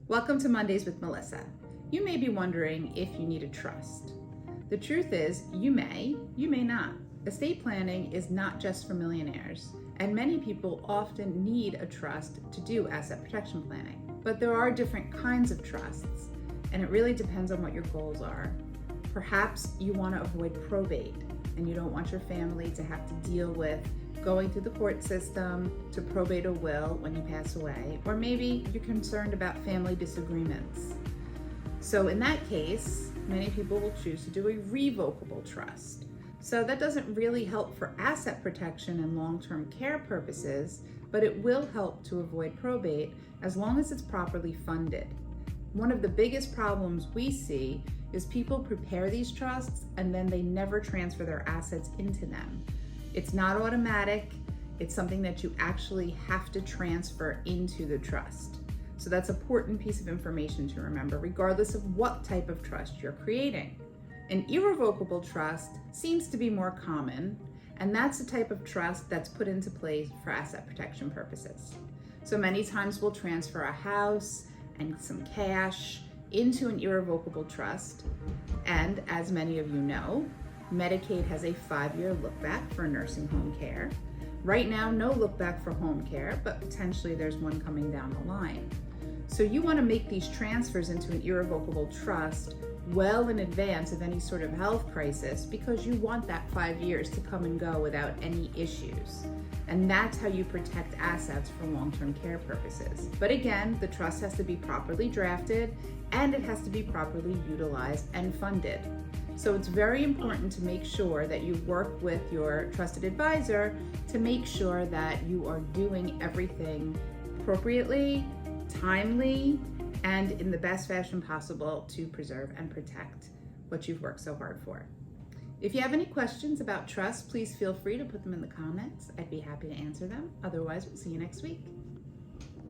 Welcome to Mondays with Melissa. You may be wondering if you need a trust. The truth is, you may not. Estate planning is not just for millionaires, and many people often need a trust to do asset protection planning. But there are different kinds of trusts, and it really depends on what your goals are. Perhaps you want to avoid probate, and you don't want your family to have to deal with going through the court system to probate a will when you pass away, or maybe you're concerned about family disagreements. So in that case, many people will choose to do a revocable trust. So that doesn't really help for asset protection and long-term care purposes, but it will help to avoid probate as long as it's properly funded. One of the biggest problems we see is people prepare these trusts and then they never transfer their assets into them. It's not automatic. It's something that you actually have to transfer into the trust. So that's an important piece of information to remember, regardless of what type of trust you're creating. An irrevocable trust seems to be more common, and that's the type of trust that's put into place for asset protection purposes. So many times we'll transfer a house and some cash into an irrevocable trust. And as many of you know, Medicaid has a 5-year look back for nursing home care. Right now, no look back for home care, but potentially there's one coming down the line. So you want to make these transfers into an irrevocable trust well in advance of any sort of health crisis, because you want that 5 years to come and go without any issues. And that's how you protect assets for long-term care purposes. But again, the trust has to be properly drafted and it has to be properly utilized and funded. So it's very important to make sure that you work with your trusted advisor to make sure that you are doing everything appropriately, timely, and in the best fashion possible to preserve and protect what you've worked so hard for. If you have any questions about trust, please feel free to put them in the comments. I'd be happy to answer them. Otherwise, we'll see you next week.